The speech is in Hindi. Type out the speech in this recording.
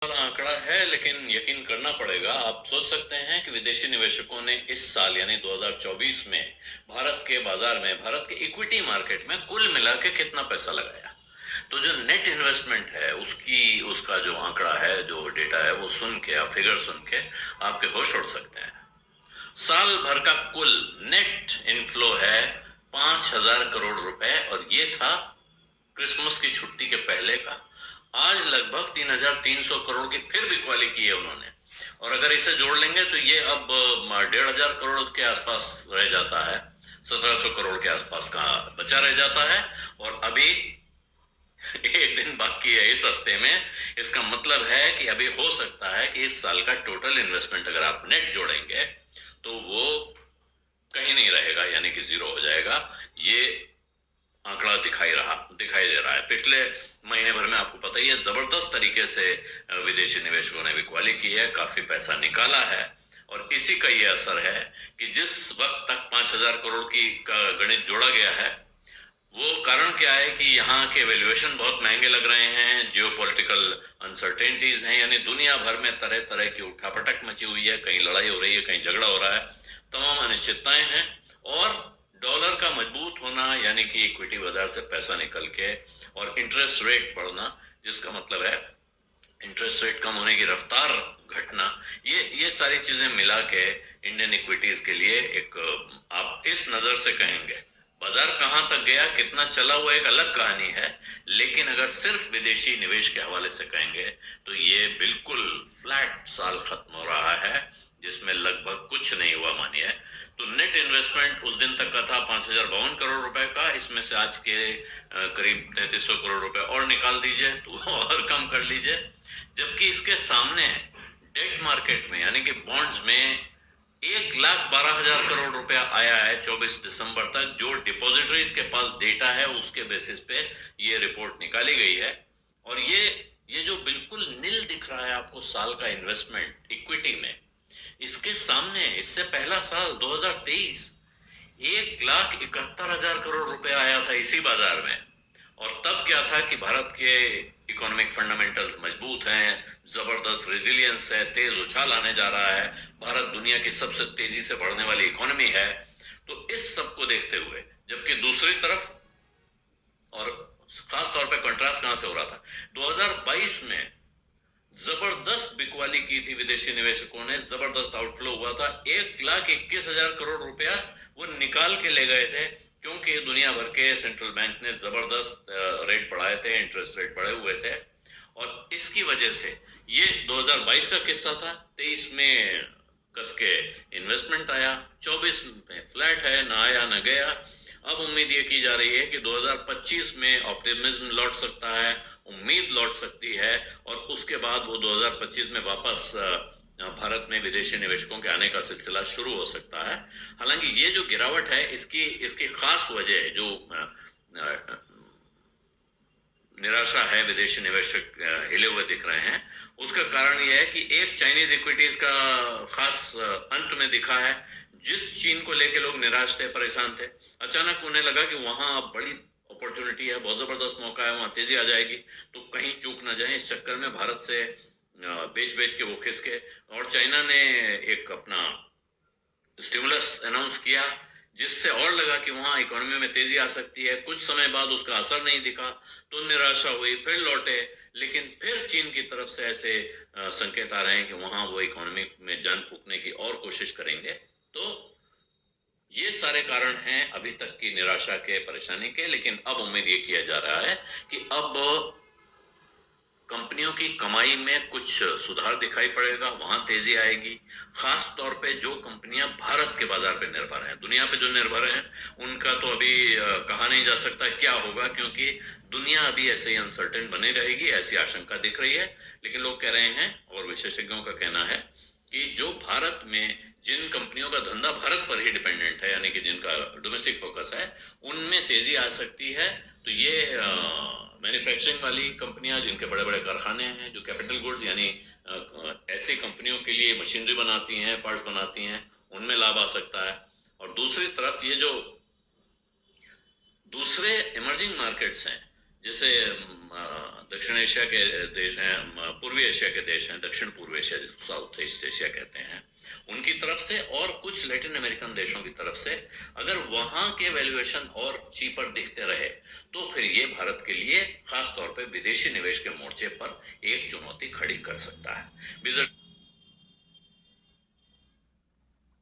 वाला आंकड़ा है, लेकिन यकीन करना पड़ेगा। आप सोच सकते हैं कि विदेशी निवेशकों ने इस साल यानी 2024 में भारत के बाजार में, भारत के इक्विटी मार्केट में कुल मिला के कितना पैसा लगाया। तो जो नेट इन्वेस्टमेंट है उसकी, उसका जो आंकड़ा है, जो डेटा है, वो सुन के, आप फिगर सुन के आपके होश उड़ सकते हैं। साल भर का कुल नेट इनफ्लो है 5,000 करोड़ रुपए, और ये था क्रिसमस की छुट्टी के पहले का। आज लगभग 3,300 करोड़ की फिर बिकवाली की है उन्होंने, और अगर इसे जोड़ लेंगे तो ये अब 1,500 करोड़ के आसपास रह जाता है, 1,700 करोड़ के आसपास का बचा रह जाता है। और अभी एक दिन बाकी है इस हफ्ते में। इसका मतलब है कि अभी हो सकता है कि इस साल का टोटल इन्वेस्टमेंट अगर आप नेट जोड़ेंगे तो वो कहीं नहीं रहेगा, यानी कि जीरो हो जाएगा। ये आंकड़ा दिखाई दे रहा है। पिछले महीने भर में आपको पता ही है, जबरदस्त तरीके से विदेशी निवेशकों ने बिकवाली की है, काफी पैसा निकाला है। और इसी का ये असर है कि जिस वक्त तक 5,000 करोड़ की का गणित जोड़ा गया है, वो कारण क्या है कि यहाँ के वैल्यूएशन बहुत महंगे लग रहे हैं, जियोपॉलिटिकल अनसर्टेनिटीज हैं, यानी दुनिया भर में तरह तरह की उठापटक मची हुई है, कहीं लड़ाई हो रही है, कहीं झगड़ा हो रहा है, तमाम अनिश्चितताएं हैं। और डॉलर का मजबूत होना, यानी कि इक्विटी बाजार से पैसा निकल के, और इंटरेस्ट रेट बढ़ना, जिसका मतलब है इंटरेस्ट रेट कम होने की रफ्तार घटना, ये सारी चीजें मिला के इंडियन इक्विटीज के लिए एक, आप इस नजर से कहेंगे बाजार कहां तक गया, कितना चला, हुआ एक अलग कहानी है। लेकिन अगर सिर्फ विदेशी निवेश के हवाले से कहेंगे तो ये बिल्कुल फ्लैट साल खत्म हो रहा है, जिसमें लगभग कुछ नहीं हुआ मानिए। तो नेट इन्वेस्टमेंट उस दिन तक का था 5,052 करोड़ रुपए का, इसमें से आज के करीब 3,300 करोड़ रुपए और निकाल दीजिए तो और कम कर लीजिए। जबकि इसके सामने डेट मार्केट में, यानी कि बॉन्ड्स में 1,12,000 करोड़ रुपया आया है 24 दिसंबर तक, जो डिपॉजिटरीज के पास डेटा है उसके बेसिस पे ये रिपोर्ट निकाली गई है। और ये जो बिल्कुल नील दिख रहा है आपको साल का इन्वेस्टमेंट इक्विटी में, इसके सामने इससे पहला साल 2023 1,71,000 करोड़ रुपया आया था इसी बाजार में। और तब क्या था कि भारत के इकोनॉमिक फंडामेंटल्स मजबूत हैं, जबरदस्त रेजिलियंस है, तेज उछाल आने जा रहा है, भारत दुनिया की सबसे तेजी से बढ़ने वाली इकोनॉमी है। तो इस सब को देखते हुए, जबकि दूसरी तरफ, और खास तौर पे कंट्रास्ट कहां से हो रहा था, 2022 में जबरदस्त बिकवाली की थी विदेशी निवेशकों ने, जबरदस्त आउटफ्लो हुआ था, 1,21,000 करोड़ रुपया वो निकाल के ले गए थे, क्योंकि दुनिया भर के सेंट्रल बैंक ने जबरदस्त रेट बढ़ाए थे, इंटरेस्ट रेट बढ़े हुए थे। और इसकी वजह से ये 2022 का किस्सा था। 23 में कस के इन्वेस्टमेंट आया, 24 में फ्लैट है, ना आया ना गया। अब उम्मीद ये की जा रही है कि 2025 में ऑप्टिमिज्म लौट सकता है, उम्मीद लौट सकती है, और उसके बाद वो 2025 में वापस भारत में विदेशी निवेशकों के आने का सिलसिला शुरू हो सकता है। हालांकि ये जो गिरावट है, इसकी इसकी खास वजह जो निराशा है, विदेशी निवेशक हिले हुए दिख रहे हैं, उसका कारण यह है कि एक चाइनीज इक्विटीज का खास अंत में दिखा है। जिस चीन को लेके लोग निराश थे, परेशान थे, अचानक उन्हें लगा कि वहां बड़ी अपॉर्चुनिटी है, बहुत जबरदस्त मौका है, वहां तेजी आ जाएगी, तो कहीं चूक ना जाए। इस चक्कर में भारत से बेच बेच के वो खिसके, और चाइना ने एक अपना स्टिमुलस अनाउंस किया, जिससे और लगा कि वहां इकोनॉमी में तेजी आ सकती है। कुछ समय बाद उसका असर नहीं दिखा तो निराशा हुई, फिर लौटे। लेकिन फिर चीन की तरफ से ऐसे संकेत आ रहे हैं कि वहां वो इकोनॉमी में जान फूकने की और कोशिश करेंगे। तो ये सारे कारण हैं अभी तक की निराशा के, परेशानी के। लेकिन अब उम्मीद ये किया जा रहा है कि अब कंपनियों की कमाई में कुछ सुधार दिखाई पड़ेगा, वहां तेजी आएगी। खास तौर पे जो कंपनियां भारत के बाजार पे निर्भर हैं, दुनिया पे जो निर्भर हैं, उनका तो अभी कहा नहीं जा सकता क्या होगा, क्योंकि दुनिया अभी ऐसे ही अनसर्टेन बनी रहेगी, ऐसी आशंका दिख रही है। लेकिन लोग कह रहे हैं, और विशेषज्ञों का कहना है, कि जो भारत में जिन कंपनियों का धंधा भारत पर ही डिपेंडेंट है, यानी कि जिनका डोमेस्टिक फोकस है, उनमें तेजी आ सकती है। तो ये मैन्युफैक्चरिंग वाली कंपनियां, जिनके बड़े बड़े कारखाने हैं, जो कैपिटल गुड्स यानी ऐसी कंपनियों के लिए मशीनरी बनाती हैं, पार्ट्स बनाती हैं, उनमें लाभ आ सकता है। और दूसरी तरफ ये जो दूसरे इमर्जिंग मार्केट्स हैं, जैसे दक्षिण एशिया के देश हैं, पूर्वी एशिया के देश हैं, दक्षिण पूर्व एशिया जिसको साउथ ईस्ट एशिया कहते हैं, उनकी तरफ से और कुछ लैटिन अमेरिकन देशों की तरफ से अगर वहां के वैल्यूएशन और चीपर दिखते रहे तो फिर ये भारत के लिए खास तौर पे विदेशी निवेश के मोर्चे पर एक चुनौती खड़ी कर सकता है।